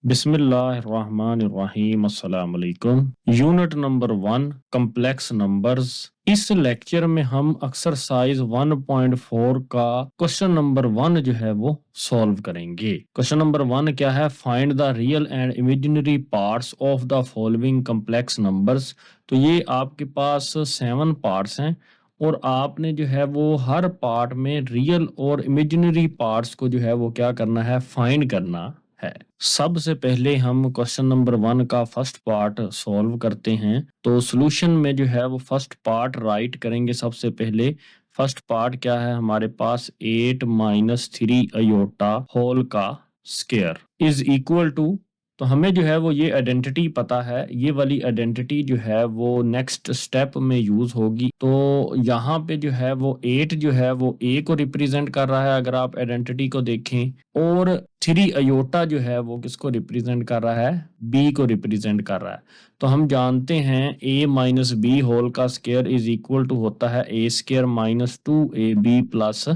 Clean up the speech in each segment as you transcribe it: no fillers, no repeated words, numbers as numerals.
बिस्मिल्लाहिर्रहमानिर्रहीम अस्सलाम वालेकुम। Unit number 1 complex numbers. इस लेक्चर में हम एक्सरसाइज 1.4 का क्वेश्चन नंबर 1 जो है वो सॉल्व करेंगे। क्वेश्चन नंबर 1 क्या है? Find the real and imaginary parts of the following complex numbers. तो ये आपके पास 7 पार्ट्स हैं और आपने जो है वो हर पार्ट में रियल और इमेजिनरी पार्ट्स को जो है वो क्या करना है, फाइंड करना है। सबसे पहले हम क्वेश्चन नंबर 1 का फर्स्ट पार्ट सॉल्व करते हैं। तो सॉल्यूशन में जो है वो फर्स्ट पार्ट राइट करेंगे। सबसे पहले फर्स्ट पार्ट क्या है हमारे पास? 8 माइनस 3 अयोटा होल का स्क्वायर इज इक्वल टू। तो हमें जो है वो ये आइडेंटिटी पता है, ये वाली आइडेंटिटी जो है वो नेक्स्ट स्टेप में यूज होगी। तो यहाँ पे जो है वो 8 जो है वो ए को रिप्रेजेंट कर रहा है अगर आप आइडेंटिटी को देखें, और 3 अयोटा जो है वो किसको रिप्रेजेंट कर रहा है? बी को रिप्रेजेंट कर रहा है। तो हम जानते हैं ए माइनस बी होल का स्क्वायर इज इक्वल टू होता है A square minus 2ab plus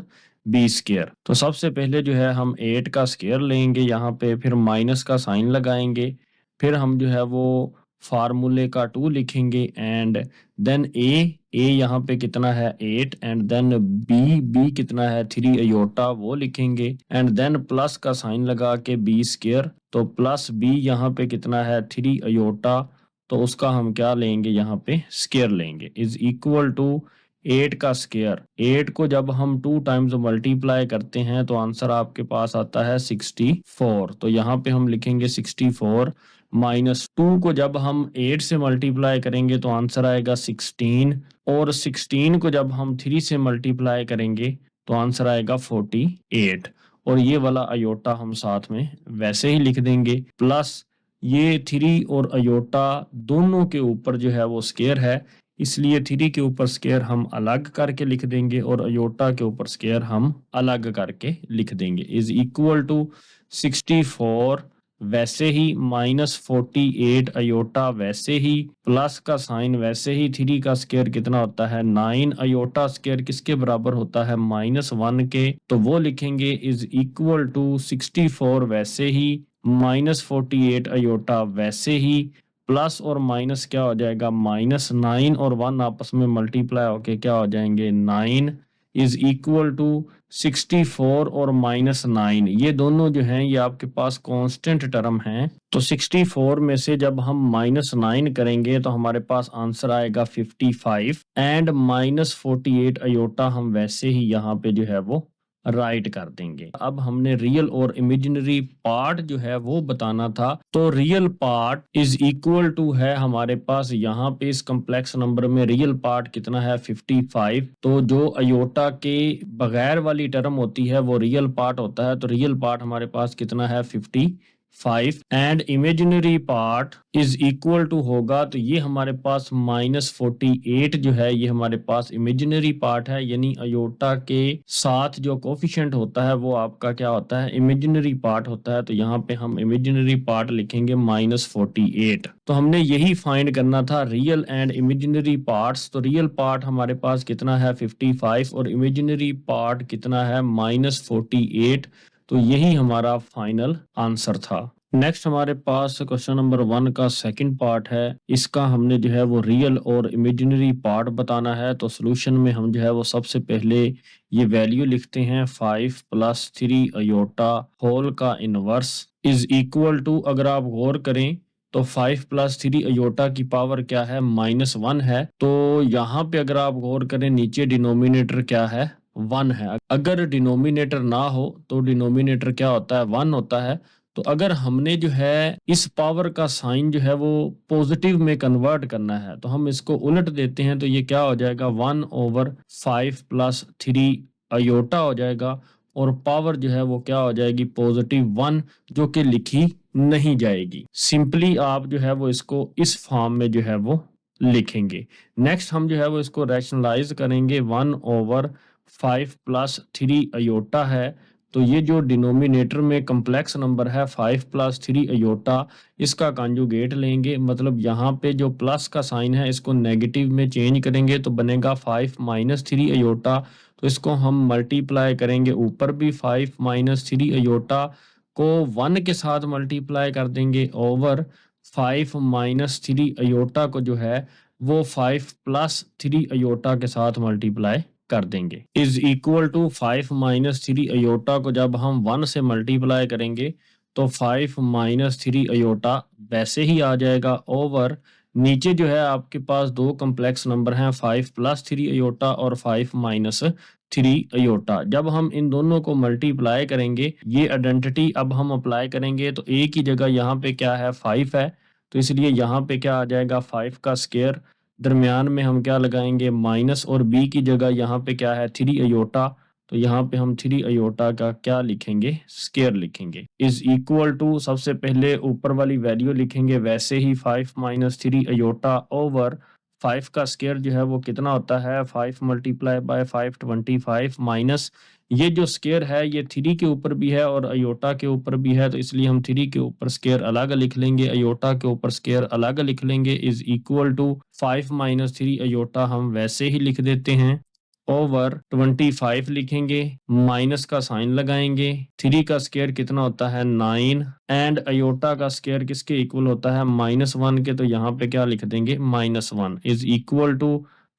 B square. तो सबसे पहले जो है हम 8 का स्क्वायर लेंगे यहाँ पे, फिर माइनस का साइन लगाएंगे, फिर हम जो है वो फार्मूले का 2 लिखेंगे एंड देन ए यहाँ पे कितना है 8 एंड देन बी कितना है 3 अयोटा वो लिखेंगे एंड देन प्लस का साइन लगा के बी स्क्वायर। तो प्लस बी यहाँ पे कितना है 3 अयोटा, तो उसका हम क्या लेंगे यहाँ पे स्क्वायर लेंगे इज इक्वल टू 8 का स्क्वायर। 8 को जब हम 2 टाइम्स मल्टीप्लाई करते हैं तो आंसर आपके पास आता है 64। तो यहाँ पे हम लिखेंगे 64 माइनस 2 को जब हम 8 से मल्टीप्लाई करेंगे तो आंसर आएगा 16, और 16 को जब हम 3 से मल्टीप्लाई करेंगे तो आंसर आएगा 48। और ये वाला अयोटा हम साथ में वैसे ही लिख देंगे, प्लस ये 3 और अयोटा दोनों के ऊपर जो है वो स्क्वायर है, इसलिए 3 के ऊपर स्क्वायर हम अलग करके लिख देंगे और अयोटा के ऊपर स्क्वायर हम अलग करके लिख देंगे इज इक्वल टू 64 वैसे ही माइनस 48 अयोटा वैसे ही, प्लस का साइन वैसे ही, 3 का स्क्वायर कितना होता है 9, अयोटा स्क्वायर किसके बराबर होता है -1 के, तो वो लिखेंगे इज इक्वल टू 64 वैसे ही माइनस 48 अयोटा वैसे ही, प्लस और माइनस क्या हो जाएगा -9 और 1 आपस में मल्टीप्लाई होके क्या हो जाएंगे 9 इज इक्वल टू 64 और -9, ये दोनों जो हैं ये आपके पास कांस्टेंट टर्म हैं। तो 64 में से जब हम -9 करेंगे तो हमारे पास आंसर आएगा 55 एंड -48 अयोटा हम वैसे ही यहाँ पे जो है वो राइट कर देंगे। अब हमने रियल और इमेजिनरी पार्ट जो है वो बताना था। तो real part is equal to है हमारे पास यहाँ पे इस कम्प्लेक्स नंबर में रियल पार्ट कितना है 55। तो जो अयोटा के बगैर वाली टर्म होती है वो रियल पार्ट होता है, तो रियल पार्ट हमारे पास कितना है 55 and imaginary part is equal to होगा, तो ये हमारे पास -48 जो है ये हमारे पास इमेजिनरी पार्ट है, यानी अयोटा के साथ जो कोफिशिएंट होता है वो आपका क्या होता है इमेजिनरी पार्ट होता है। तो यहाँ पे हम इमेजिनरी पार्ट लिखेंगे -48। तो हमने यही फाइंड करना था रियल एंड इमेजिनरी पार्ट्स। तो रियल पार्ट हमारे पास कितना है 55 और इमेजिनरी पार्ट कितना है -48। तो यही हमारा फाइनल आंसर था। नेक्स्ट हमारे पास क्वेश्चन नंबर 1 का सेकंड पार्ट है, इसका हमने जो है वो रियल और इमेजिनरी पार्ट बताना है। तो सॉल्यूशन में हम जो है वो सबसे पहले ये वैल्यू लिखते हैं 5 + 3 अयोटा होल का इनवर्स इज इक्वल टू, अगर आप गौर करें तो 5 + 3 अयोटा की पावर क्या है -1 है। तो यहाँ पे अगर आप गौर करें नीचे डिनोमिनेटर क्या है 1 है, अगर डिनोमिनेटर ना हो तो डिनोमिनेटर क्या होता है 1 होता है। तो अगर हमने जो है इस पावर का साइन जो है वो पॉजिटिव में कन्वर्ट करना है तो हम इसको उलट देते हैं, तो ये क्या हो जाएगा 1/5 + 3 अयोटा हो जाएगा और पावर जो है वो क्या हो जाएगी +1, जो कि लिखी नहीं जाएगी। सिंपली आप जो है वो इसको इस फॉर्म में जो है वो लिखेंगे। नेक्स्ट हम जो है वो इसको रैशनलाइज करेंगे, 1/5 + 3 अयोटा है। तो ये जो डिनोमिनेटर में कम्प्लेक्स नंबर है 5 + 3 अयोटा, इसका कॉन्जुगेट लेंगे, मतलब यहाँ पे जो प्लस का साइन है इसको नेगेटिव में चेंज करेंगे तो बनेगा 5 - 3 अयोटा। तो इसको हम मल्टीप्लाई करेंगे ऊपर भी 5 - 3 अयोटा, को 1 के साथ मल्टीप्लाई कर देंगे ओवर 5 माइनस 3 अयोटा को जो है वो 5 प्लस 3 अयोटा के साथ मल्टीप्लाई कर देंगे is equal to 5 minus 3 iota को जब हम 1 से मल्टीप्लाई करेंगे तो 5 माइनस 3 अयोटा वैसे ही आ जाएगा ओवर नीचे जो है आपके पास दो कम्प्लेक्स नंबर हैं 5 प्लस 3 अयोटा और 5 माइनस 3 अयोटा। जब हम इन दोनों को मल्टीप्लाई करेंगे ये आइडेंटिटी अब हम अप्लाई करेंगे तो ए की जगह यहाँ पे क्या है 5 है तो इसलिए यहाँ पे क्या आ जाएगा 5 का स्क्वायर दरमियान में हम क्या लगाएंगे माइनस और बी की जगह यहाँ पे क्या है 3 अयोटा तो यहाँ पे हम 3 अयोटा का क्या लिखेंगे स्क्वायर लिखेंगे इज इक्वल टू सबसे पहले ऊपर वाली वैल्यू लिखेंगे वैसे ही 5 माइनस 3 अयोटा ओवर 5 का स्क्वायर जो है वो कितना होता है 5 मल्टीप्लाई बाय 5 25 माइनस ये जो स्क्वायर है ये 3 के ऊपर भी है और अयोटा के ऊपर भी है तो इसलिए हम 3 के ऊपर स्क्वायर अलग लिख लेंगे अयोटा के ऊपर स्क्वायर अलग लिख लेंगे is equal to 5 minus 3 iota हम वैसे ही लिख देते हैं ओवर 25 लिखेंगे माइनस का साइन लगाएंगे 3 का स्क्वायर कितना होता है 9 एंड अयोटा का स्क्वायर किसके इक्वल होता है -1 के तो यहाँ पे क्या लिख देंगे -1 is equal to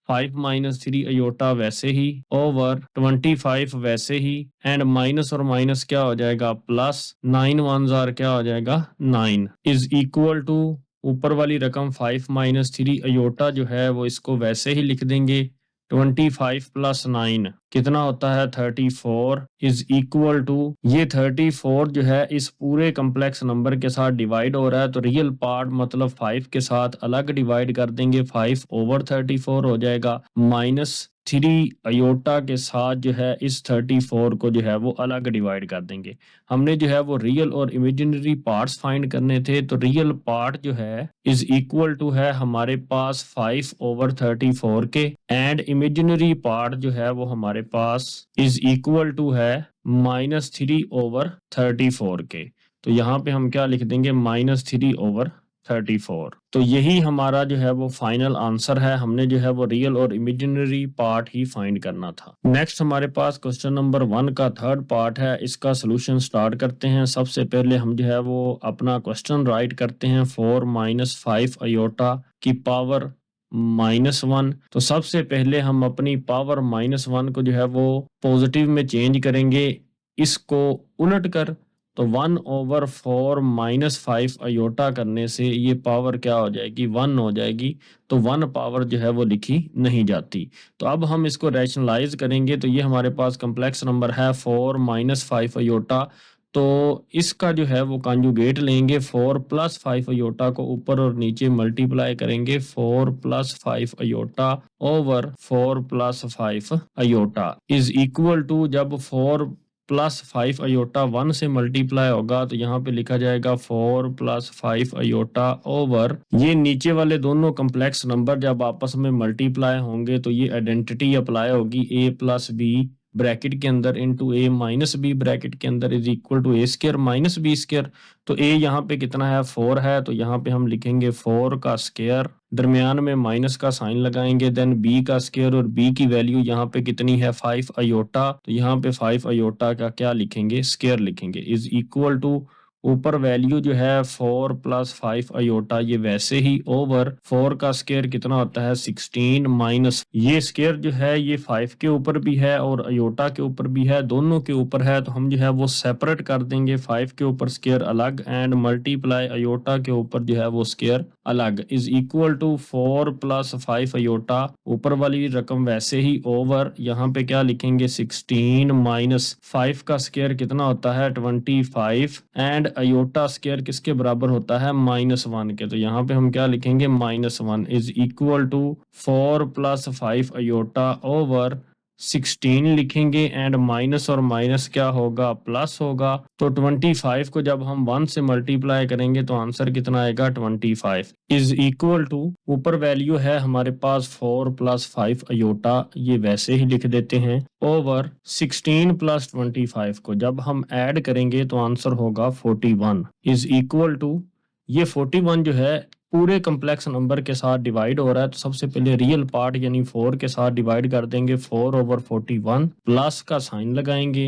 5 minus 3 iota वैसे ही ओवर 25 वैसे ही एंड माइनस और माइनस क्या हो जाएगा प्लस 9 1 जार क्या हो जाएगा 9 इज इक्वल टू ऊपर वाली रकम 5 माइनस 3 अयोटा जो है वो इसको वैसे ही लिख देंगे 25 प्लस 9 कितना होता है 34 इज इक्वल टू ये 34 जो है इस पूरे कम्प्लेक्स नंबर के साथ डिवाइड हो रहा है तो रियल पार्ट मतलब 5 के साथ अलग डिवाइड कर देंगे 5 ओवर 34 हो जाएगा -3 अयोटा के साथ जो है इस 34 को जो है वो अलग डिवाइड कर देंगे। हमने जो है वो रियल और इमेजिनरी पार्ट्स फाइंड करने थे तो रियल पार्ट जो है इज इक्वल टू है हमारे पास 5 ओवर 34 के एंड इमेजिनरी पार्ट जो है वो हमारे पास इज इक्वल टू है -3 ओवर 34 के तो यहाँ पे हम क्या लिख देंगे -3 ओवर 34 तो यही हमारा जो है वो फाइनल आंसर है हमने जो है वो रियल और इमेजिनरी पार्ट ही फाइंड करना था। नेक्स्ट हमारे पास क्वेश्चन नंबर 1 का थर्ड पार्ट है इसका सोल्यूशन स्टार्ट करते हैं। सबसे पहले हम जो है वो अपना क्वेश्चन राइट करते हैं 4 माइनस 5 अयोटा की पावर -1 तो सबसे पहले हम अपनी पावर -1 को जो है वो पॉजिटिव में चेंज करेंगे इसको उलट कर तो 1 ओवर 4 माइनस 5 अयोटा करने से ये पावर क्या हो जाएगी 1 हो जाएगी तो 1 पावर जो है वो लिखी नहीं जाती। तो अब हम इसको रैशनलाइज करेंगे तो ये हमारे पास कम्प्लेक्स नंबर है 4 माइनस 5 अयोटा तो इसका जो है वो कॉन्जुगेट लेंगे 4 प्लस 5 अयोटा को ऊपर और नीचे मल्टीप्लाई करेंगे 4 plus 5 iota over 4 plus 5 iota is equal to जब 4 प्लस 5 अयोटा 1 से मल्टीप्लाई होगा तो यहाँ पे लिखा जाएगा 4 प्लस 5 अयोटा ओवर ये नीचे वाले दोनों कम्प्लेक्स नंबर जब आपस में मल्टीप्लाई होंगे तो ये आइडेंटिटी अप्लाई होगी a प्लस बी ब्रैकेट के अंदर into a minus b bracket के अंदर is equal to a square minus b square तो ए यहाँ पे कितना है 4 है तो यहाँ पे हम लिखेंगे 4 का स्क्वायर दरमियान में माइनस का साइन लगाएंगे देन बी का स्क्वायर और बी की वैल्यू यहाँ पे कितनी है 5 अयोटा तो यहाँ पे 5 अयोटा का क्या लिखेंगे स्क्वायर लिखेंगे इज इक्वल टू ऊपर वैल्यू जो है 4 प्लस 5 अयोटा ये वैसे ही ओवर 4 का स्क्वायर कितना होता है 16 माइनस ये स्क्वायर जो है ये 5 के ऊपर भी है और अयोटा के ऊपर भी है दोनों के ऊपर है तो हम जो है वो सेपरेट कर देंगे 5 के ऊपर स्क्वायर अलग एंड मल्टीप्लाई अयोटा के ऊपर जो है वो स्क्वायर अलग is equal to 4 plus 5 iota ऊपर वाली रकम वैसे ही ओवर यहाँ पे क्या लिखेंगे 16 माइनस 5 का स्क्वायर कितना होता है 25 एंड अयोटा स्क्वायर किसके बराबर होता है -1 के तो यहाँ पे हम क्या लिखेंगे -1 is equal to 4 plus 5 iota over 16 लिखेंगे एंड माइनस और माइनस क्या होगा प्लस होगा तो 25 को जब हम 1 से मल्टीप्लाई करेंगे तो आंसर कितना आएगा 25 इज इक्वल टू ऊपर वैल्यू है हमारे पास 4 प्लस 5 अयोटा ये वैसे ही लिख देते हैं ओवर 16 प्लस 25 को जब हम ऐड करेंगे तो आंसर होगा 41 इज इक्वल टू ये 41 जो है पूरे कम्प्लेक्स नंबर के साथ डिवाइड हो रहा है तो सबसे पहले रियल पार्ट यानी 4 के साथ डिवाइड कर देंगे 4 ओवर 41 प्लस का साइन लगाएंगे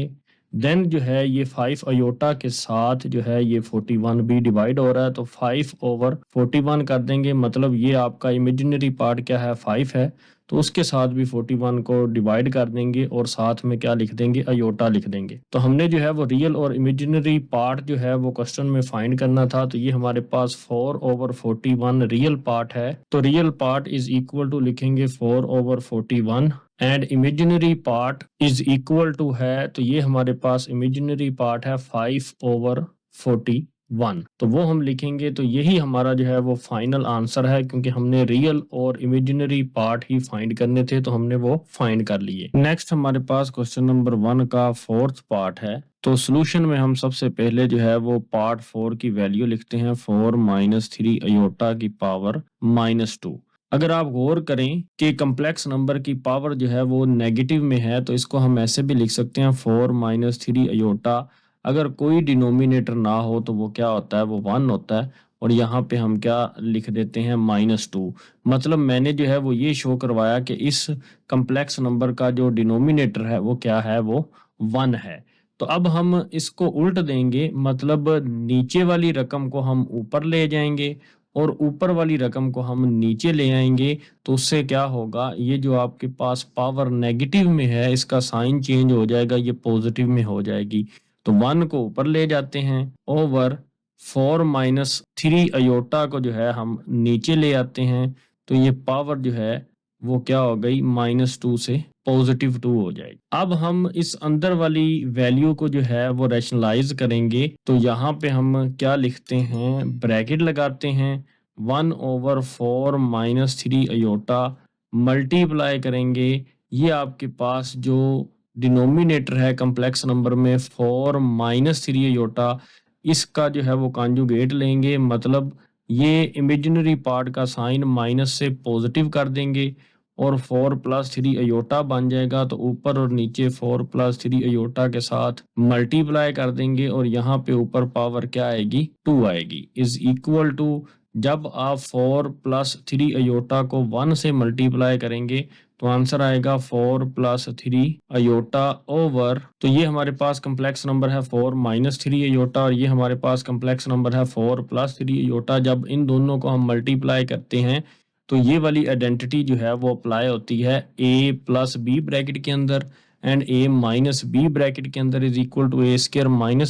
देन जो है ये 5 अयोटा के साथ जो है ये 41 भी डिवाइड हो रहा है, तो 5/41 कर देंगे, मतलब ये आपका इमेजिनरी पार्ट क्या है 5 है, तो उसके साथ भी 41 को डिवाइड कर देंगे और साथ में क्या लिख देंगे, अयोटा लिख देंगे। तो हमने जो है वो रियल और इमेजिनरी पार्ट जो है वो क्वेश्चन में फाइंड करना था, तो ये हमारे पास 4/41 रियल पार्ट है, तो real part is equal to लिखेंगे 4/41 and imaginary part is equal to है, तो ये हमारे पास इमेजिनरी पार्ट है 5/41, तो वो हम लिखेंगे। तो यही हमारा जो है वो फाइनल आंसर है, क्योंकि हमने रियल और इमेजिनरी पार्ट ही फाइंड करने थे, तो हमने वो फाइंड कर लिए। नेक्स्ट हमारे पास क्वेश्चन नंबर 1 का फोर्थ पार्ट है। तो सॉल्यूशन में हम सबसे पहले जो है वो पार्ट 4 की वैल्यू लिखते हैं, 4 - 3 अयोटा की पावर -2। अगर आप गौर करें कि कम्प्लेक्स नंबर की पावर जो है वो नेगेटिव में है, तो इसको हम ऐसे भी लिख सकते हैं 4 - 3 अयोटा। अगर कोई डिनोमिनेटर ना हो तो वो क्या होता है, वो 1 होता है, और यहाँ पे हम क्या लिख देते हैं -2। मतलब मैंने जो है वो ये शो करवाया कि इस कम्प्लेक्स नंबर का जो डिनोमिनेटर है वो क्या है, वो 1 है। तो अब हम इसको उल्ट देंगे, मतलब नीचे वाली रकम को हम ऊपर ले जाएंगे और ऊपर वाली रकम को हम नीचे ले आएंगे, तो उससे क्या होगा, ये जो आपके पास पावर नेगेटिव में है इसका साइन चेंज हो जाएगा, ये पॉजिटिव में हो जाएगी। तो 1 को ऊपर ले जाते हैं ओवर 4 - 3 अयोटा को जो है हम नीचे ले आते हैं, तो ये पावर जो है वो क्या हो गई, -2 से +2 हो जाएगी। अब हम इस अंदर वाली वैल्यू को जो है वो रैशनलाइज करेंगे, तो यहाँ पे हम क्या लिखते हैं, ब्रैकेट लगाते हैं, 1/4 - 3 अयोटा मल्टीप्लाई करेंगे, ये आपके पास जो डिनोमिनेटर है कम्प्लेक्स नंबर में 4 - 3 अयोटा, इसका जो है वो कॉन्जुगेट लेंगे, मतलब ये इमेजिनरी पार्ट का साइन माइनस से पॉजिटिव कर देंगे और 4 + 3 अयोटा बन जाएगा, तो ऊपर और नीचे 4 + 3 अयोटा के साथ मल्टीप्लाई कर देंगे और यहाँ पे ऊपर पावर क्या आएगी, 2 आएगी, इज इक्वल टू, जब आप 4 + 3 अयोटा को 1 से मल्टीप्लाई करेंगे तो आंसर आएगा 4 + 3 अयोटा ओवर, तो ये हमारे पास कम्प्लेक्स नंबर है 4 - 3 अयोटा और ये हमारे पास कम्प्लेक्स नंबर है 4 + 3 अयोटा। जब इन दोनों को हम मल्टीप्लाई करते हैं तो ये वाली आइडेंटिटी जो है वो अप्लाई होती है a + b ब्रैकेट के अंदर एंड a - b ब्रैकेट के अंदर is equal to a²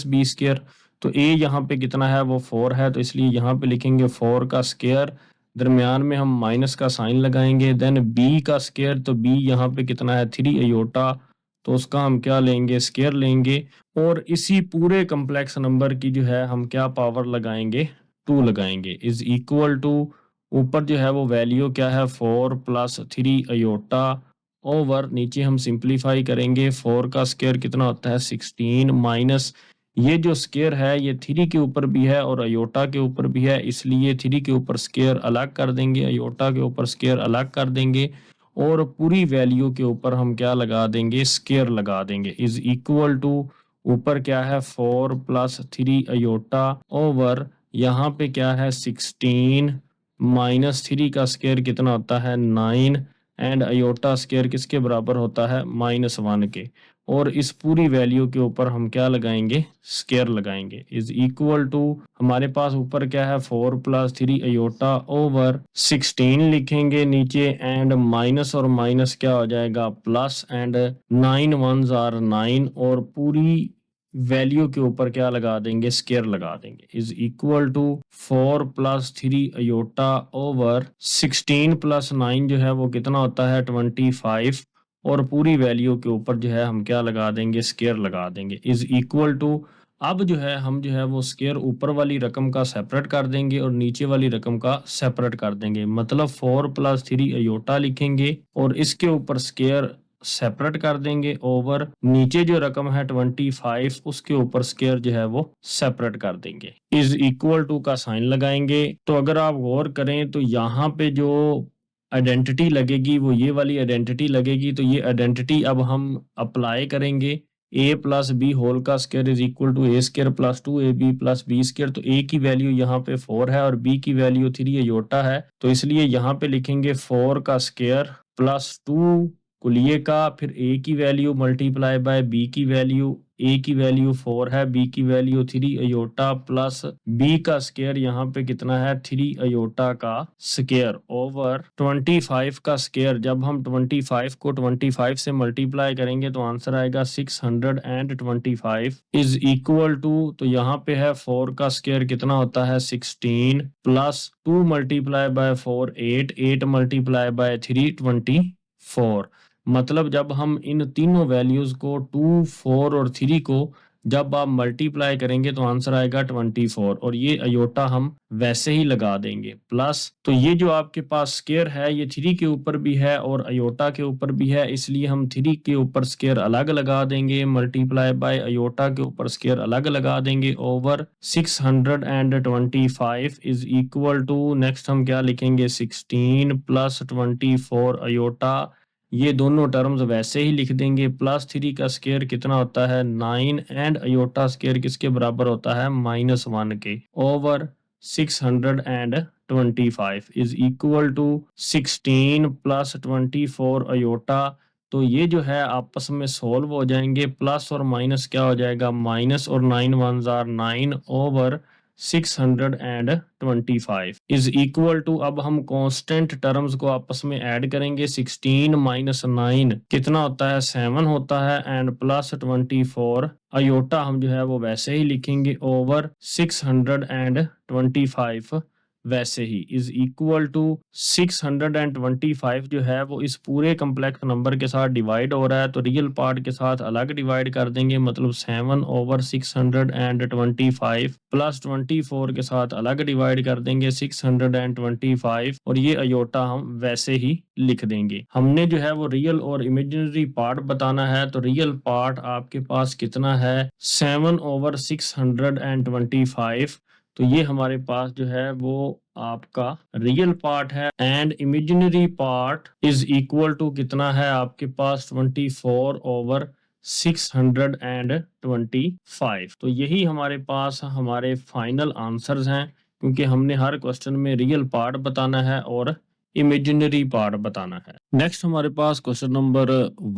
- b²। तो a यहाँ पे कितना है, वो 4 है, तो इसलिए यहाँ पे लिखेंगे 4 का स्क्वायर, दरमियान में हम माइनस का साइन लगाएंगे, देन b का स्क्वायर, तो b यहाँ पे कितना है 3 अयोटा, तो उसका हम क्या लेंगे, स्क्वायर लेंगे, और इसी पूरे कम्प्लेक्स नंबर की जो है हम क्या पावर लगाएंगे, 2 लगाएंगे, इज इक्वल टू, ऊपर जो है वो वैल्यू क्या है 4 + 3 अयोटा ओवर, नीचे हम सिंप्लीफाई करेंगे, 4 का स्क्वायर कितना होता है 16 माइनस, ये जो स्क्वायर है ये 3 के ऊपर भी है और अयोटा के ऊपर भी है, इसलिए 3 के ऊपर स्क्वायर अलग कर देंगे, अयोटा के ऊपर स्क्वायर अलग कर देंगे और पूरी वैल्यू के ऊपर हम क्या लगा देंगे, स्क्वायर लगा देंगे, इज इक्वल टू, ऊपर क्या है 4 + 3 अयोटा ओवर, यहाँ पे क्या है 16 -3 का स्क्वायर कितना होता है 9 एंड अयोटा स्क्वायर किसके बराबर होता है, -1 के, और इस पूरी वैल्यू के ऊपर हम क्या लगाएंगे, स्क्वायर लगाएंगे, इज इक्वल टू, हमारे पास ऊपर क्या है 4 + 3 अयोटा ओवर 16 लिखेंगे नीचे एंड माइनस और माइनस क्या हो जाएगा प्लस एंड 9 1s are 9 और पूरी वैल्यू के ऊपर क्या लगा देंगे, स्क्वायर लगा देंगे, is equal to 4 + 3 iota over 16 + 9 जो है वो कितना होता है 25 और पूरी वैल्यू के ऊपर जो है हम क्या लगा देंगे, स्क्वायर लगा देंगे, इज इक्वल टू, अब जो है हम जो है वो स्क्वायर ऊपर वाली रकम का सेपरेट कर देंगे और नीचे वाली रकम का सेपरेट कर देंगे, मतलब 4 + 3 अयोटा लिखेंगे और इसके ऊपर स्क्वायर सेपरेट कर देंगे ओवर नीचे जो रकम है 25 उसके ऊपर स्क्वायर जो है वो सेपरेट कर देंगे, इज इक्वल टू का साइन लगाएंगे। तो अगर आप गौर करें तो यहाँ पे जो आइडेंटिटी लगेगी वो ये वाली आइडेंटिटी लगेगी, तो ये आइडेंटिटी अब हम अप्लाई करेंगे, a + b होल का square is equal to a² + 2ab + b², तो a की वैल्यू यहाँ पे 4 है और b की वैल्यू 3 अयोटा है, तो इसलिए यहाँ पे लिखेंगे 4 का स्क्वायर + 2 कुलिए का, फिर a की वैल्यू मल्टीप्लाई बाय b की वैल्यू ए की वैल्यू 4 है, बी की वैल्यू 3 अयोटा प्लस बी का स्क्वायर यहाँ पे कितना है 3 अयोटा का स्क्वायर ओवर 25 का स्क्वायर। जब हम 25 को 25 से मल्टीप्लाई करेंगे तो आंसर आएगा 625 इज इक्वल टू, तो यहाँ पे है 4 का स्क्वायर कितना होता है 16 plus 2 multiply bye 4 8 multiply by 3 24। मतलब जब हम इन तीनों वैल्यूज को 2 4 और 3 को जब आप मल्टीप्लाई करेंगे तो आंसर आएगा 24 और ये अयोटा हम वैसे ही लगा देंगे प्लस। तो ये जो आपके पास स्क्वायर है ये 3 के ऊपर भी है और अयोटा के ऊपर भी है, इसलिए हम 3 के ऊपर स्क्वायर अलग लगा देंगे, मल्टीप्लाई बाय अयोटा के ऊपर स्क्वायर अलग लगा देंगे over 625 is equal to, next हम क्या लिखेंगे 16 प्लस 24 अयोटा, ये दोनों टर्म्स वैसे ही लिख देंगे, प्लस 3 का स्क्वायर कितना होता है 9 एंड अयोटा स्क्वायर किसके बराबर होता है -1 के over 625 is equal to 16 plus 24 iota. तो ये जो है आपस में सोल्व हो जाएंगे, प्लस और माइनस क्या हो जाएगा माइनस और 9 1s are 9 over 625 is equal to, अब हम कांस्टेंट टर्म्स को आपस में ऐड करेंगे, 16 माइनस 9 कितना होता है 7 होता है एंड प्लस 24 अयोटा हम जो है वो वैसे ही लिखेंगे ओवर 625 वैसे ही इज इक्वल टू 625 जो है वो इस पूरे कम्प्लेक्स नंबर के साथ डिवाइड हो रहा है तो रियल पार्ट के साथ अलग डिवाइड कर देंगे, मतलब 7 ओवर 625 प्लस 24 के साथ अलग डिवाइड कर देंगे 625 और ये अयोटा हम वैसे ही लिख देंगे। हमने जो है वो रियल और इमेजिनरी पार्ट बताना है, तो रियल पार्ट आपके पास कितना है 7 ओवर 625, तो ये हमारे पास जो है वो आपका रियल पार्ट है and imaginary part is equal to कितना है आपके पास 24 ओवर 625। तो यही हमारे पास हमारे फाइनल आंसर्स हैं, क्योंकि हमने हर क्वेश्चन में रियल पार्ट बताना है और इमेजिनरी पार्ट बताना है। नेक्स्ट हमारे पास क्वेश्चन नंबर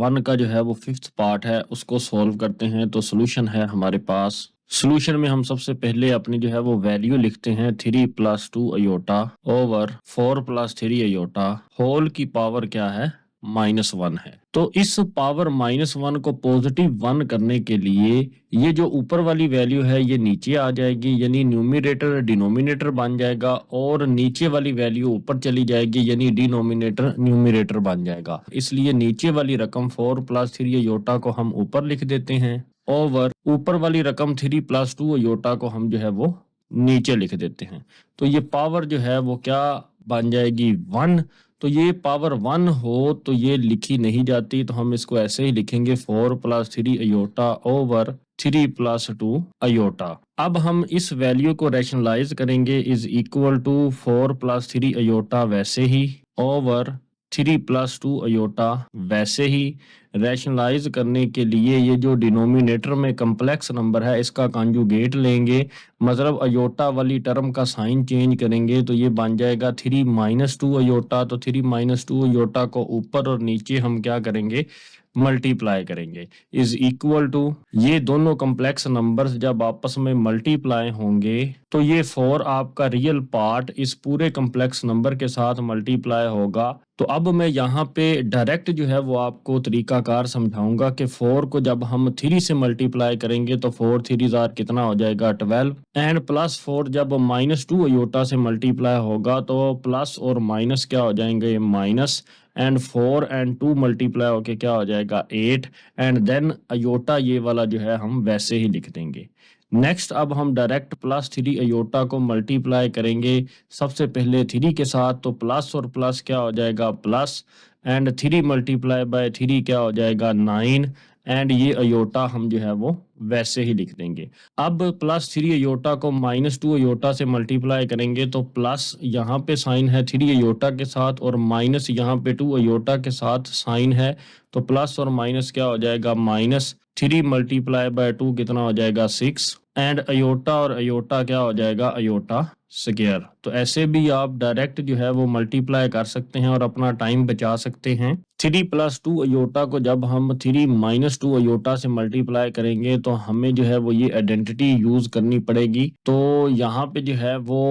1 का जो है वो 5th पार्ट है, उसको सॉल्व करते हैं। तो सोल्यूशन है हमारे पास, सोल्यूशन में हम सबसे पहले अपनी जो है वो वैल्यू लिखते हैं 3 + 2 अयोटा ओवर 4 + 3 अयोटा होल की पावर क्या है -1 है। तो इस पावर -1 को पॉजिटिव 1 करने के लिए ये जो ऊपर वाली वैल्यू है ये नीचे आ जाएगी, यानी न्यूमरेटर डिनोमिनेटर बन जाएगा और नीचे वाली वैल्यू ऊपर चली जाएगी, यानी डिनोमिनेटर न्यूमरेटर बन जाएगा। इसलिए नीचे वाली रकम 4 + 3 अयोटा को हम ऊपर लिख देते हैं ओवर ऊपर वाली रकम 3 + 2 अयोटा को हम जो है वो नीचे लिख देते हैं। तो ये पावर जो है वो क्या बन जाएगी 1। तो ये पावर 1 हो तो ये लिखी नहीं जाती, तो हम इसको ऐसे ही लिखेंगे 4 + 3 अयोटा ओवर 3 + 2 अयोटा। अब हम इस वैल्यू को रैशनलाइज करेंगे इज इक्वल टू 4 + 3 अयोटा वैसे ही ओवर 3 + 2 अयोटा वैसे ही। रैशनलाइज करने के लिए ये जो डिनोमिनेटर में कम्प्लेक्स नंबर है इसका कॉन्जुगेट लेंगे, मतलब अयोटा वाली टर्म का साइन चेंज करेंगे, तो ये बन जाएगा 3 - 2 अयोटा। तो 3 - 2 अयोटा को ऊपर और नीचे हम क्या करेंगे मल्टीप्लाई करेंगे इज इक्वल टू, ये दोनों कम्प्लेक्स नंबर्स जब आपस में मल्टीप्लाई होंगे तो ये 4 आपका रियल पार्ट इस पूरे कम्प्लेक्स नंबर के साथ मल्टीप्लाई होगा। तो अब मैं यहाँ पे डायरेक्ट जो है वो आपको तरीकाकार समझाऊंगा कि 4 को जब हम 3 से मल्टीप्लाई करेंगे तो 4 3s are कितना हो जाएगा 12 एंड प्लस 4 जब -2 अयोटा से मल्टीप्लाई होगा तो प्लस और माइनस क्या हो जाएंगे माइनस एंड 4 एंड 2 मल्टीप्लाई होके क्या हो जाएगा 8 एंड देन अयोटा ये वाला जो है हम वैसे ही लिख देंगे। नेक्स्ट अब हम डायरेक्ट +3 अयोटा को मल्टीप्लाई करेंगे सबसे पहले 3 के साथ, तो प्लस और प्लस क्या हो जाएगा प्लस एंड 3 मल्टीप्लाई बाय 3 क्या हो जाएगा 9 एंड ये अयोटा हम जो है वो वैसे ही लिख देंगे। अब +3 अयोटा को -2 अयोटा से मल्टीप्लाई करेंगे तो प्लस यहाँ पे साइन है 3 अयोटा के साथ और माइनस यहाँ पे 2 अयोटा के साथ साइन है, तो प्लस और माइनस क्या हो जाएगा 3 मल्टीप्लाई बाय 2 कितना हो जाएगा 6 एंड अयोटा और अयोटा क्या हो जाएगा अयोटा स्क्वायर। तो ऐसे भी आप डायरेक्ट जो है वो मल्टीप्लाई कर सकते हैं और अपना टाइम बचा सकते हैं। 3 + 2 अयोटा को जब हम 3 - 2 अयोटा से मल्टीप्लाई करेंगे तो हमें जो है वो ये आइडेंटिटी यूज करनी पड़ेगी। तो यहाँ पे जो है वो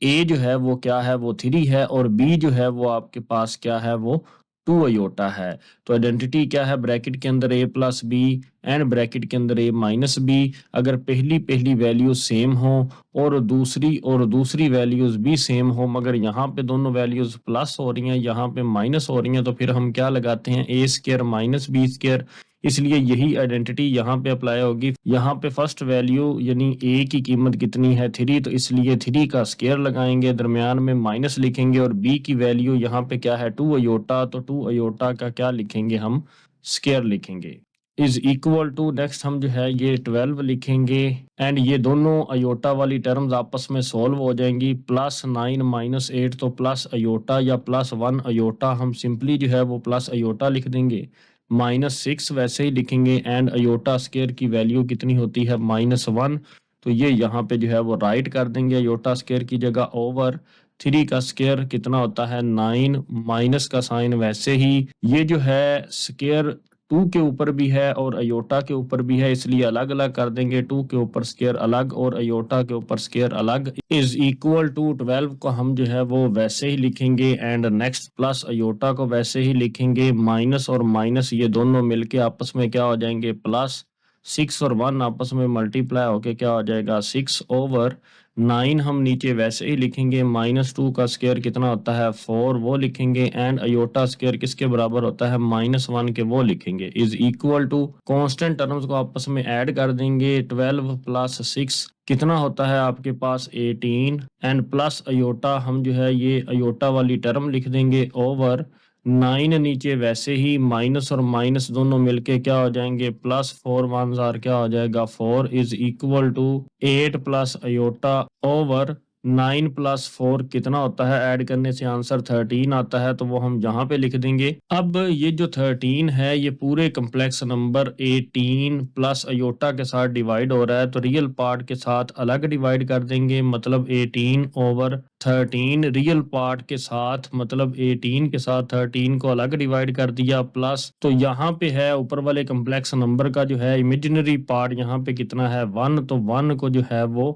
ए जो है वो क्या है वो 3 है और बी जो है वो आपके पास क्या है वो 2 अयोटा है। तो आइडेंटिटी क्या है ब्रैकेट के अंदर a + b एंड ब्रैकेट के अंदर a - b। अगर पहली वैल्यू सेम हो और दूसरी वैल्यूज भी सेम हो मगर यहाँ पे दोनों वैल्यूज प्लस हो रही हैं यहाँ पे माइनस हो रही हैं तो फिर हम क्या लगाते हैं a² - b²। इसलिए यही आइडेंटिटी यहाँ पे अप्लाई होगी। यहाँ पे फर्स्ट वैल्यू यानी a की कीमत कितनी है 3 तो इसलिए 3 का स्क्वायर लगाएंगे, दरमियान में माइनस लिखेंगे और b की वैल्यू यहाँ पे क्या है 2 अयोटा। तो 2 अयोटा का क्या लिखेंगे हम स्क्वायर लिखेंगे इज इक्वल टू। नेक्स्ट हम जो है ये 12 लिखेंगे एंड ये दोनों अयोटा वाली टर्म्स आपस में सॉल्व हो जाएंगी। +9 - 8 तो प्लस अयोटा या +1 अयोटा हम सिंपली जो है वो प्लस अयोटा लिख देंगे। -6 वैसे ही लिखेंगे एंड अयोटा स्क्वायर की वैल्यू कितनी होती है -1। तो ये यहाँ पे जो है वो राइट कर देंगे अयोटा स्क्वायर की जगह ओवर 3 का स्क्वायर कितना होता है 9 माइनस का साइन वैसे ही ये जो है स्क्वायर 2 के ऊपर भी है और अयोटा के ऊपर भी है इसलिए अलग अलग कर देंगे। 2 के ऊपर स्क्वायर अलग और अयोटा के ऊपर स्क्वायर अलग इज इक्वल टू 12 को हम जो है वो वैसे ही लिखेंगे एंड नेक्स्ट प्लस अयोटा को वैसे ही लिखेंगे। माइनस और माइनस ये दोनों मिलके आपस में क्या हो जाएंगे प्लस। 6 और 1 आपस में मल्टीप्लाई होके क्या हो जाएगा 6/9 हम नीचे वैसे ही लिखेंगे। -2 का स्क्वायर कितना होता है 4 वो लिखेंगे एंड अयोटा स्क्वायर किसके बराबर होता है -1 के वो लिखेंगे is equal to constant terms को आपस में ऐड कर देंगे। 12 + 6 कितना होता है आपके पास 18 एंड प्लस अयोटा हम जो है ये अयोटा वाली टर्म लिख देंगे ओवर 9 नीचे वैसे ही माइनस और माइनस दोनों मिलके क्या हो जाएंगे +4 1 जार क्या हो जाएगा 4 is equal to 8 plus iota over 9 + 4 कितना होता है ऐड करने से आंसर 13 आता है तो वो हम यहाँ पे लिख देंगे। अब ये जो 13 है ये पूरे कम्प्लेक्स नंबर 18 प्लस अयोटा के साथ डिवाइड हो रहा है तो रियल पार्ट के साथ अलग डिवाइड कर देंगे मतलब 18/13 रियल पार्ट के साथ मतलब 18 के साथ 13 को अलग डिवाइड कर दिया प्लस। तो यहाँ पे है ऊपर वाले कम्प्लेक्स नंबर का जो है इमेजिनरी पार्ट यहाँ पे कितना है 1 तो 1 को जो है वो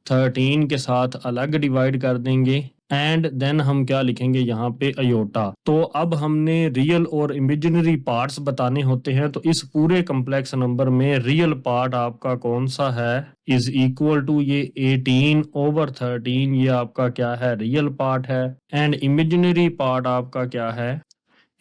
13 के साथ अलग डिवाइड कर देंगे एंड देन हम क्या लिखेंगे यहाँ पे अयोटा। तो अब हमने रियल और इमेजिनरी पार्ट्स बताने होते हैं तो इस पूरे कम्प्लेक्स नंबर में रियल पार्ट आपका कौन सा है इज इक्वल टू ये 18/13 ये आपका क्या है रियल पार्ट है एंड इमेजिनरी पार्ट आपका क्या है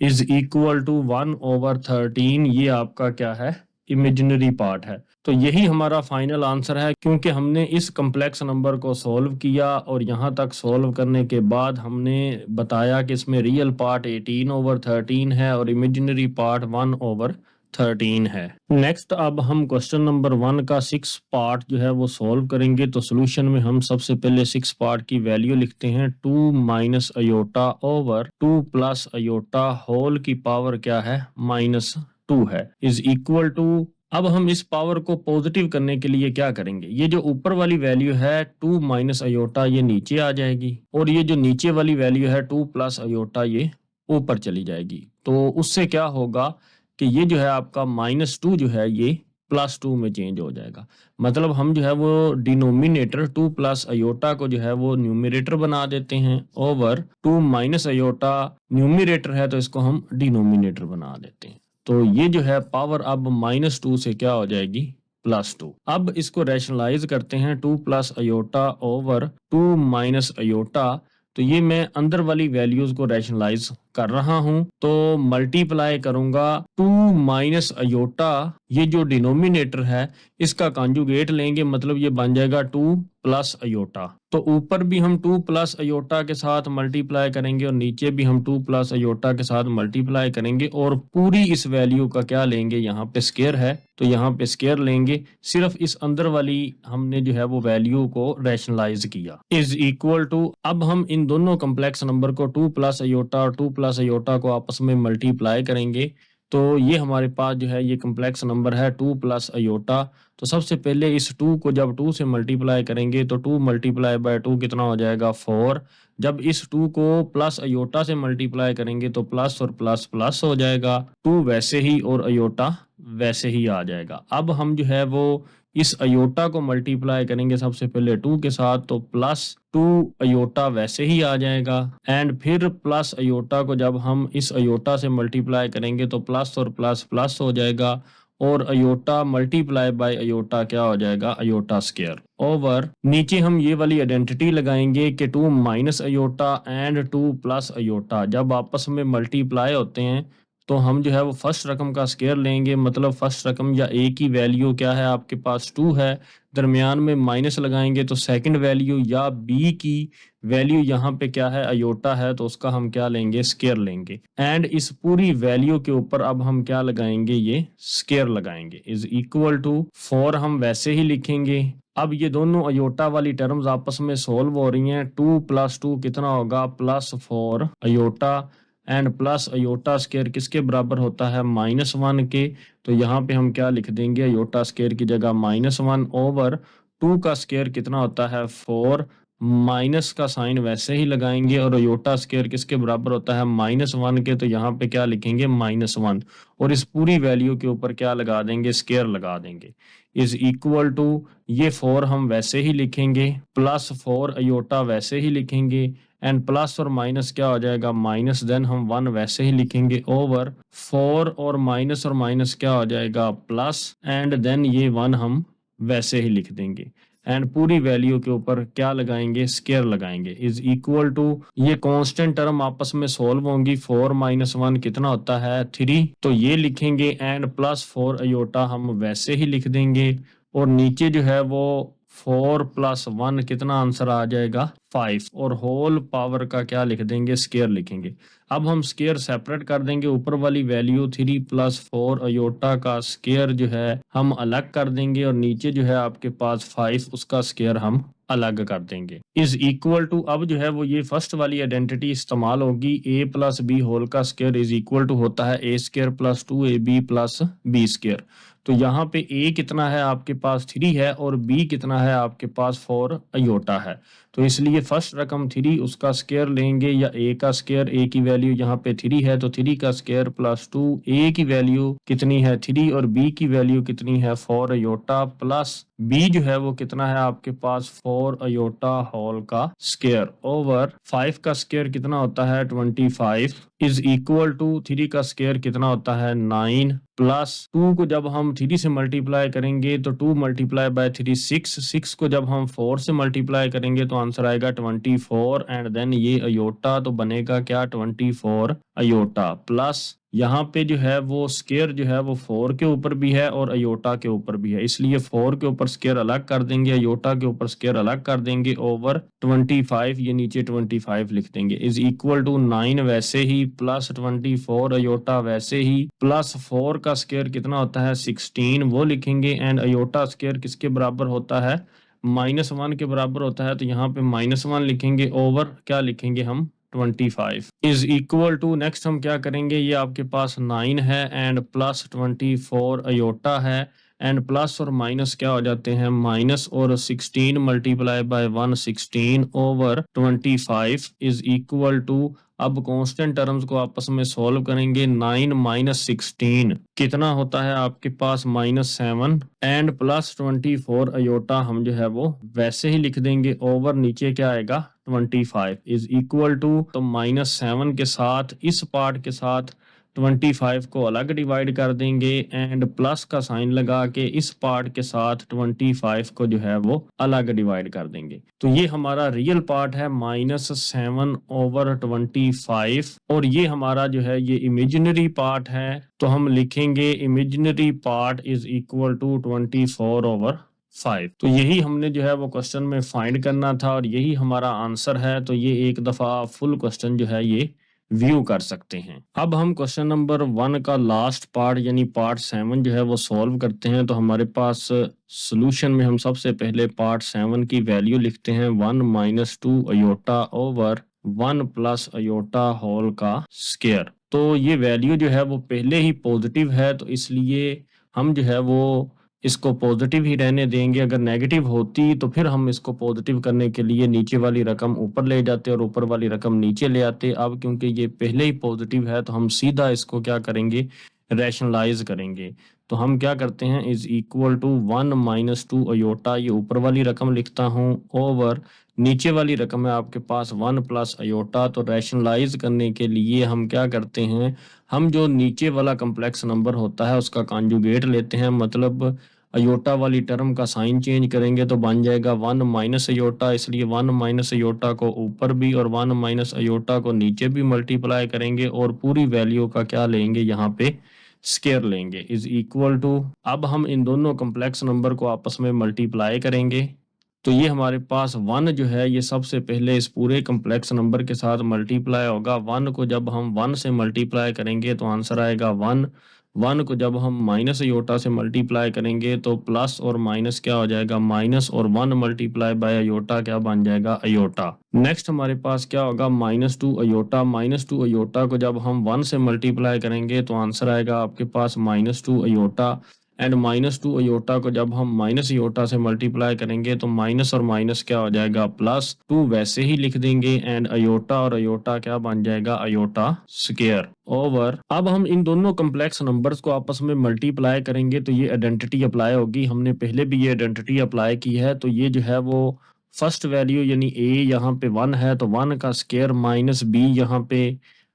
इज इक्वल टू 1/13 ये आपका क्या है इमेजिनरी पार्ट है। तो यही हमारा फाइनल आंसर है क्योंकि हमने इस कम्प्लेक्स नंबर को सॉल्व किया और यहाँ तक सॉल्व करने के बाद हमने बताया कि इसमें रियल पार्ट 18/13 है और इमेजिनरी पार्ट 1/13 है। नेक्स्ट अब हम क्वेश्चन नंबर 1 का 6 पार्ट जो है वो सॉल्व करेंगे। तो सोल्यूशन में हम सबसे पहले 6 पार्ट की वैल्यू लिखते हैं 2 - अयोटा ओवर 2 + अयोटा होल की पावर क्या है -2 है इज इक्वल टू। अब हम इस पावर को पॉजिटिव करने के लिए क्या करेंगे ये जो ऊपर वाली वैल्यू है 2 - अयोटा ये नीचे आ जाएगी और ये जो नीचे वाली वैल्यू है 2 + अयोटा ये ऊपर चली जाएगी। तो उससे क्या होगा कि ये जो है आपका -2 जो है ये +2 में चेंज हो जाएगा। मतलब हम जो है वो डिनोमिनेटर 2 + अयोटा को जो है वो न्यूमरेटर बना देते हैं ओवर 2 - अयोटा न्यूमरेटर है तो इसको हम डिनोमिनेटर बना देते हैं। तो ये जो है पावर अब -2 से क्या हो जाएगी +2। अब इसको रैशनलाइज करते हैं 2 + अयोटा ओवर 2 - अयोटा। तो ये मैं अंदर वाली वैल्यूज को रैशनलाइज कर रहा हूं तो मल्टीप्लाई करूंगा 2 - अयोटा ये जो डिनोमिनेटर है इसका कॉन्जुगेट लेंगे मतलब ये बन जाएगा 2 + अयोटा। तो ऊपर भी हम 2 + अयोटा के साथ मल्टीप्लाई करेंगे और नीचे भी हम 2 + अयोटा के साथ मल्टीप्लाई करेंगे और पूरी इस वैल्यू का क्या लेंगे यहाँ पे स्क्वायर है तो यहाँ पे स्क्वायर लेंगे। सिर्फ इस अंदर वाली हमने जो है वो वैल्यू को रैशनलाइज किया इज इक्वल टू। अब हम इन दोनों कम्प्लेक्स नंबर को 2 + अयोटा और 2 + अयोटा को आपस में मल्टीप्लाई करेंगे तो ये हमारे पास जो है ये कम्प्लेक्स नंबर है 2 प्लस अयोटा। तो सबसे पहले इस 2 को जब 2 से मल्टीप्लाई करेंगे तो 2 मल्टीप्लाई बाय 2 कितना हो जाएगा 4। जब इस 2 को प्लस अयोटा से मल्टीप्लाई करेंगे तो प्लस और प्लस प्लस हो जाएगा, 2 वैसे ही और अयोटा वैसे ही आ जाएगा। अब हम जो है वो इस अयोटा को मल्टीप्लाई करेंगे सबसे पहले 2 के साथ, तो प्लस 2 अयोटा वैसे ही आ जाएगा, एंड फिर प्लस अयोटा को जब हम इस अयोटा से मल्टीप्लाई करेंगे तो प्लस और प्लस प्लस हो जाएगा, और अयोटा मल्टीप्लाई बाय अयोटा क्या हो जाएगा अयोटा स्क्वायर ओवर नीचे हम ये वाली आइडेंटिटी लगाएंगे कि 2 minus iota and 2 plus iota जब आपस में मल्टीप्लाई होते हैं तो हम जो है वो फर्स्ट रकम का स्क्वायर लेंगे, मतलब फर्स्ट रकम या ए की वैल्यू क्या है आपके पास 2 है, दरमियान में माइनस लगाएंगे तो सेकंड वैल्यू या बी की वैल्यू यहाँ पे क्या है अयोटा है, तो उसका हम क्या लेंगे स्क्वायर लेंगे, एंड इस पूरी वैल्यू के ऊपर अब हम क्या लगाएंगे ये स्क्वायर लगाएंगे इज इक्वल टू 4 हम वैसे ही लिखेंगे। अब ये दोनों अयोटा वाली टर्म्स आपस में सोल्व हो रही हैं, 2 प्लस 2 कितना होगा plus 4 iota, and plus iota square किसके बराबर होता है -1 के, तो यहाँ पे हम क्या लिख देंगे अयोटा स्क्वायर की जगह -1 ओवर 2 का स्क्वायर कितना होता है 4, माइनस का साइन वैसे ही लगाएंगे, और अयोटा स्क्वायर किसके बराबर होता है -1 के, तो यहाँ पे क्या लिखेंगे -1, और इस पूरी वैल्यू के ऊपर क्या लगा देंगे स्क्वायर लगा देंगे इज इक्वल टू ये 4 हम वैसे ही लिखेंगे, प्लस 4 अयोटा वैसे ही लिखेंगे, एंड प्लस और माइनस क्या हो जाएगा माइनस, देन हम 1 वैसे ही लिखेंगे ओवर 4 और माइनस क्या हो जाएगा प्लस, एंड देन ये 1 हम वैसे ही लिख देंगे, एंड पूरी वैल्यू के ऊपर क्या लगाएंगे स्क्वायर लगाएंगे इज इक्वल टू ये कांस्टेंट टर्म आपस में सोल्व होंगी, 4 - 1 कितना होता है 3, तो ये लिखेंगे, एंड प्लस 4 अयोटा हम वैसे ही लिख देंगे, और नीचे जो है वो 4 + 1 कितना आंसर आ जाएगा 5, और होल पावर का क्या लिख देंगे स्क्वायर लिखेंगे। अब हम स्क्वायर सेपरेट कर देंगे, ऊपर वाली वैल्यू 3 + 4 अयोटा का स्क्वायर जो है हम अलग कर देंगे, और नीचे जो है आपके पास 5 उसका स्क्वायर हम अलग कर देंगे इज इक्वल टू अब जो है वो ये फर्स्ट वाली आइडेंटिटी इस्तेमाल होगी, a + b होल का स्क्वायर इज इक्वल टू होता है a² + 2ab + b²। तो यहाँ पे a कितना है आपके पास 3 है, और b कितना है आपके पास 4 अयोटा है, तो इसलिए फर्स्ट रकम 3 उसका स्क्वायर लेंगे, या a का स्क्वायर, a की वैल्यू यहाँ पे 3 है तो 3 का स्क्वायर प्लस 2, a की वैल्यू कितनी है 3 और b की वैल्यू कितनी है 4 अयोटा, प्लस b जो है वो कितना है आपके पास 4 अयोटा होल का स्क्वायर ओवर 5 का स्क्वायर कितना होता है 25 इज इक्वल टू 3 का स्क्वायर कितना होता है 9, प्लस 2 को जब हम 3 से मल्टीप्लाई करेंगे तो 2 × 3 6 को जब हम 4 से मल्टीप्लाई करेंगे तो आंसर आएगा 24, एंड देन ये अयोटा तो बनेगा क्या 24 अयोटा, प्लस यहाँ पे जो है वो स्क्वायर जो है वो 4 के ऊपर भी है और अयोटा के ऊपर भी है, इसलिए 4 के ऊपर स्क्वायर अलग कर देंगे, अयोटा के ऊपर स्क्वायर अलग कर देंगे ओवर 25, ये नीचे 25 लिख देंगे इज इक्वल टू 9 वैसे ही, प्लस 24 अयोटा वैसे ही, प्लस 4 का स्क्वायर कितना होता है 16 वो लिखेंगे, एंड अयोटा स्क्वायर किसके बराबर होता है -1 के बराबर होता है, तो यहाँ पे -1 लिखेंगे ओवर क्या लिखेंगे हम 25 इज इक्वल टू नेक्स्ट हम क्या करेंगे, ये आपके पास 9 है एंड प्लस 24 अयोटा है, एंड प्लस और माइनस क्या हो जाते हैं माइनस, और 16 × 1 16 ओवर 25 इज इक्वल टू अब कांस्टेंट टर्म्स को आपस में सॉल्व करेंगे, 9 - 16 कितना होता है आपके पास -7, एंड प्लस 24 अयोटा हम जो है वो वैसे ही लिख देंगे ओवर नीचे क्या आएगा 25 इज इक्वल टू, तो -7 के साथ इस पार्ट के साथ 25 को अलग डिवाइड कर देंगे, एंड प्लस का साइन लगा के इस पार्ट के साथ 25 को जो है वो अलग डिवाइड कर देंगे, तो ये हमारा रियल पार्ट है -7 ओवर 25, और ये हमारा जो है ये इमेजिनरी पार्ट है, तो हम लिखेंगे imaginary part is equal to 24 over 5। तो यही हमने जो है वो क्वेश्चन में फाइंड करना था और यही हमारा आंसर है, तो ये एक दफा फुल क्वेश्चन जो है ये व्यू कर सकते हैं। अब हम क्वेश्चन नंबर 1 का लास्ट पार्ट यानी पार्ट 7 जो है वो सॉल्व करते हैं, तो हमारे पास सॉल्यूशन में हम सबसे पहले पार्ट 7 की वैल्यू लिखते हैं 1 - 2 अयोटा ओवर 1 + अयोटा होल का स्क्वायर। तो ये वैल्यू जो है वो पहले ही पॉजिटिव है, तो इसलिए हम जो है वो इसको पॉजिटिव ही रहने देंगे। अगर नेगेटिव होती तो फिर हम इसको पॉजिटिव करने के लिए नीचे वाली रकम ऊपर ले जाते और ऊपर वाली रकम नीचे ले आते। अब क्योंकि ये पहले ही पॉजिटिव है तो हम सीधा इसको क्या करेंगे, रैशनलाइज करेंगे। तो हम क्या करते हैं, is equal to 1 minus 2 iota, ये ऊपर वाली रकम लिखता हूँ, ओवर नीचे वाली रकम है आपके पास 1 प्लस अयोटा। तो रैशनलाइज करने के लिए हम क्या करते हैं, हम जो नीचे वाला कम्प्लेक्स नंबर होता है उसका कॉन्जुगेट लेते हैं, मतलब अयोटा वाली टर्म का साइन चेंज करेंगे तो बन जाएगा 1 माइनस अयोटा। इसलिए 1 माइनस अयोटा को ऊपर भी और 1 माइनस अयोटा को नीचे भी मल्टीप्लाई करेंगे और पूरी वैल्यू का क्या लेंगे, यहाँ पे स्केयर लेंगे, इज इक्वल टू। अब हम इन दोनों कम्प्लेक्स नंबर को आपस में मल्टीप्लाई करेंगे। तो ये हमारे पास 1 जो है ये सबसे पहले इस पूरे कम्प्लेक्स नंबर के साथ मल्टीप्लाई होगा। 1 को जब हम 1 से मल्टीप्लाई करेंगे तो आंसर आएगा 1। 1 को जब हम माइनस अयोटा से मल्टीप्लाई करेंगे तो प्लस और माइनस क्या हो जाएगा, माइनस, और 1 मल्टीप्लाई बाय अयोटा क्या बन जाएगा, अयोटा। नेक्स्ट हमारे पास क्या होगा, -2 अयोटा। -2 अयोटा को जब हम 1 से मल्टीप्लाई करेंगे तो आंसर आएगा आपके पास -2 अयोटा। एंड -2 अयोटा को जब हम माइनस अयोटा से मल्टीप्लाई करेंगे तो माइनस और माइनस क्या हो जाएगा, +2 वैसे ही लिख देंगे। एंड अयोटा और अयोटा क्या बन जाएगा, अयोटा स्क्वायर, ओवर। अब हम इन दोनों कम्प्लेक्स नंबर्स को आपस में मल्टीप्लाई करेंगे तो ये आइडेंटिटी अप्लाई होगी। हमने पहले भी ये आइडेंटिटी अप्लाई की है। तो ये जो है वो फर्स्ट वैल्यू यानी a यहाँ पे 1 है तो 1 का स्क्वायर, माइनस b यहाँ पे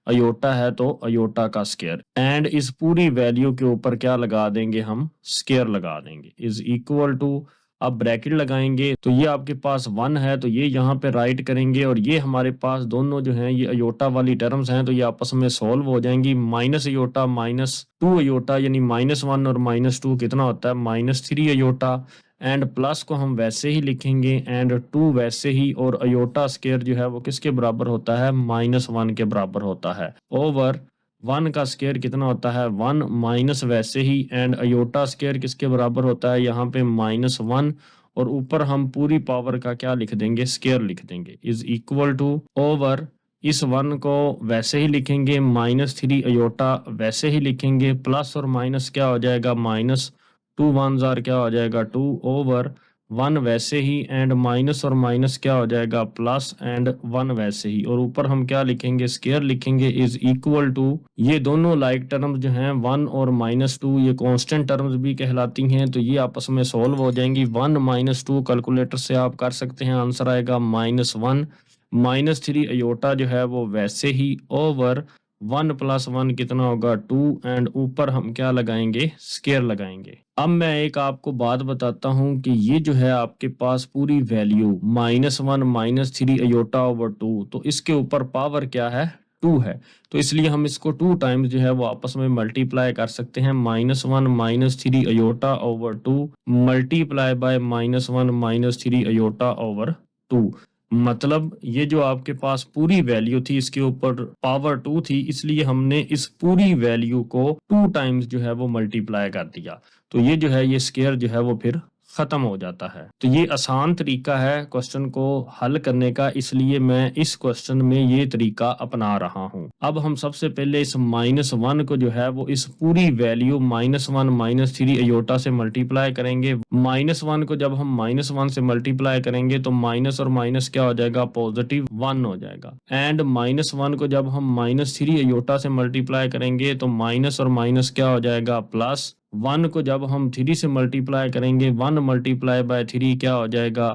अयोटा है तो अयोटा का स्क्वायर, एंड इस पूरी वैल्यू के ऊपर क्या लगा देंगे, हम स्क्वायर लगा देंगे, इज इक्वल टू। अब ब्रैकेट लगाएंगे तो ये आपके पास 1 है तो ये यहाँ पे राइट करेंगे, और ये हमारे पास दोनों जो हैं ये अयोटा वाली टर्म्स हैं तो ये आपस में सॉल्व हो जाएंगी। माइनस अयोटा माइनस 2 अयोटा यानी -1 और -2 कितना होता है, -3 अयोटा। एंड प्लस को हम वैसे ही लिखेंगे एंड 2 वैसे ही, और अयोटा स्क्वायर जो है वो किसके बराबर होता है, -1 के बराबर होता है, ओवर 1 का स्क्वायर कितना होता है, 1 माइनस वैसे ही, एंड अयोटा स्क्वायर किसके बराबर होता है, यहाँ पे -1, और ऊपर हम पूरी पावर का क्या लिख देंगे, स्क्वायर लिख देंगे, इज इक्वल टू, ओवर इस 1 को वैसे ही लिखेंगे, -3 अयोटा वैसे ही लिखेंगे, प्लस और माइनस क्या हो जाएगा, -2 1 जार क्या हो जाएगा 2, ओवर 1 वैसे ही, एंड माइनस और माइनस क्या हो जाएगा प्लस, एंड 1 वैसे ही, और ऊपर हम क्या लिखेंगे, स्क्वायर लिखेंगे, इज इक्वल टू। ये दोनों लाइक टर्म्स जो हैं 1 और -2 ये कांस्टेंट टर्म्स भी कहलाती हैं तो ये आपस में सॉल्व हो जाएंगी। 1 -2 कैलकुलेटर से आप कर सकते हैं, आंसर आएगा -1। -3 अयोटा जो है वो वैसे ही, ओवर 1 + 1 कितना होगा 2, एंड ऊपर हम क्या लगाएंगे, स्क्वायर लगाएंगे। अब मैं एक आपको बात बताता हूं कि ये जो है आपके पास पूरी वैल्यू -1 -3 अयोटा ओवर 2, तो इसके ऊपर पावर क्या है, 2 है, तो इसलिए हम इसको 2 टाइम्स जो है वो आपस में मल्टीप्लाई कर सकते हैं। -1 -3 iota over 2 multiply by -1 -3 iota over 2। मतलब ये जो आपके पास पूरी वैल्यू थी इसके ऊपर पावर 2 थी, इसलिए हमने इस पूरी वैल्यू को 2 टाइम्स जो है वो मल्टीप्लाई कर दिया। तो ये जो है ये स्क्वायर जो है वो फिर खत्म हो जाता है। तो ये आसान तरीका है क्वेश्चन को हल करने का, इसलिए मैं इस क्वेश्चन में ये तरीका अपना रहा हूं। अब हम सबसे पहले इस -1 को जो है वो इस पूरी वैल्यू -1 -3 अयोटा से मल्टीप्लाई करेंगे। -1 को जब हम -1 से मल्टीप्लाई करेंगे तो माइनस और माइनस क्या हो जाएगा, पॉजिटिव 1 हो जाएगा। एंड -1 को जब हम -3 अयोटा से मल्टीप्लाई करेंगे तो माइनस और माइनस क्या हो जाएगा, प्लस। 1 को जब हम 3 से मल्टीप्लाई करेंगे 1 मल्टीप्लाई बाय 3 क्या हो जाएगा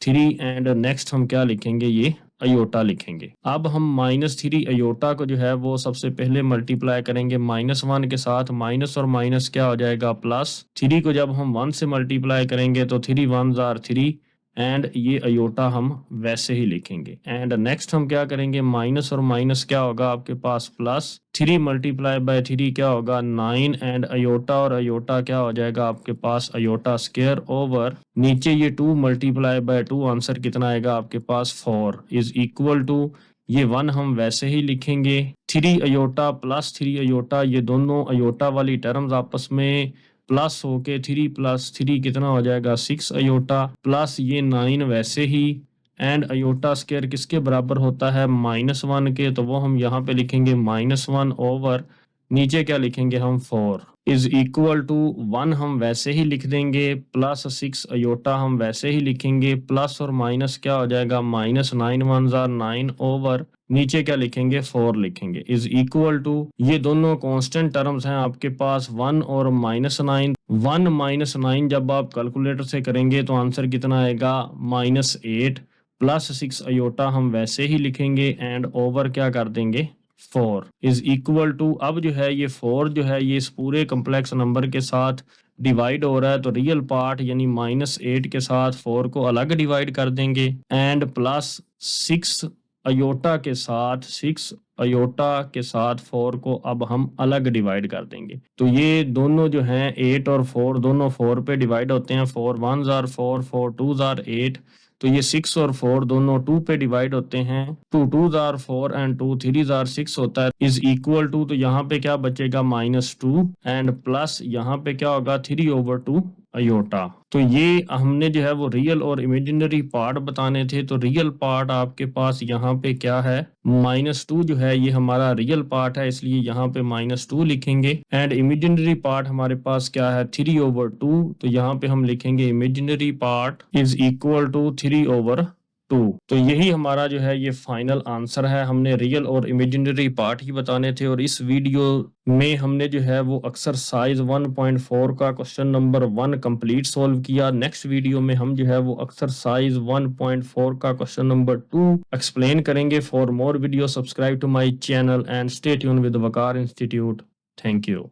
3, एंड नेक्स्ट हम क्या लिखेंगे, ये अयोटा लिखेंगे। अब हम -3 अयोटा को जो है वो सबसे पहले मल्टीप्लाई करेंगे -1 के साथ, माइनस और माइनस क्या हो जाएगा प्लस। 3 को जब हम 1 से मल्टीप्लाई करेंगे तो 3 1 जार 3, एंड ये अयोटा हम वैसे ही लिखेंगे। एंड नेक्स्ट हम क्या करेंगे, माइनस और माइनस क्या होगा आपके पास प्लस, 3 मल्टीप्लाई बाय 3 क्या होगा 9, एंड अयोटा और अयोटा क्या हो जाएगा आपके पास, अयोटा स्क्वायर, ओवर नीचे ये 2 मल्टीप्लाई बाय 2 आंसर कितना आएगा आपके पास 4, इज इक्वल टू। ये 1 हम वैसे ही लिखेंगे, 3 अयोटा प्लस 3 अयोटा, ये दोनों अयोटा वाली टर्म्स आपस में प्लस होके 3 + 3 कितना हो जाएगा 6 अयोटा, प्लस ये 9 वैसे ही, एंड अयोटा स्क्वायर किसके बराबर होता है -1 के, तो वो हम यहाँ पे लिखेंगे -1 ओवर नीचे क्या लिखेंगे हम 4 इज इक्वल टू 1 हम वैसे ही लिख देंगे प्लस 6 अयोटा हम वैसे ही लिखेंगे प्लस और माइनस क्या हो जाएगा -9 1 जार 9 ओवर नीचे क्या लिखेंगे 4 लिखेंगे इज इक्वल टू ये दोनों कांस्टेंट टर्म्स हैं आपके पास 1 और -9 1 -9 जब आप कैलकुलेटर से करेंगे तो आंसर कितना आएगा -8 प्लस 6 अयोटा हम वैसे ही लिखेंगे एंड ओवर क्या कर देंगे 4 इज इक्वल टू अब जो है ये 4 जो है ये इस पूरे कम्प्लेक्स नंबर के साथ डिवाइड हो रहा है तो रियल पार्ट यानी -8 के साथ 4 को अलग डिवाइड कर देंगे एंड प्लस 6 अयोटा के साथ 6 अयोटा के साथ 4 को अब हम अलग डिवाइड कर देंगे। तो ये दोनों जो हैं 8 और 4 दोनों 4 पे डिवाइड होते हैं 4 1 जार 4 4 2 जार 8 तो ये 6 और 4 दोनों 2 पे डिवाइड होते हैं 2 2 जार 4 एंड 2 3 जार 6 होता है इज इक्वल टू तो यहाँ पे क्या बचेगा -2 एंड प्लस यहाँ पे क्या होगा 3/2 अयोटा। तो ये हमने जो है वो रियल और इमेजिनरी पार्ट बताने थे तो रियल पार्ट आपके पास यहाँ पे क्या है -2 जो है ये हमारा रियल पार्ट है इसलिए यहाँ पे -2 लिखेंगे एंड इमेजिनरी पार्ट हमारे पास क्या है 3/2 तो यहाँ पे हम लिखेंगे imaginary part is equal to 3/2 तो यही हमारा जो है ये फाइनल आंसर है। हमने रियल और इमेजिनरी पार्ट ही बताने थे और इस वीडियो में हमने जो है वो एक्सरसाइज 1.4 का क्वेश्चन नंबर 1 कंप्लीट सॉल्व किया। नेक्स्ट वीडियो में हम जो है वो एक्सरसाइज 1.4 का क्वेश्चन नंबर 2 एक्सप्लेन करेंगे। For more video subscribe to my channel and stay tune with Waqar institute. Thank you.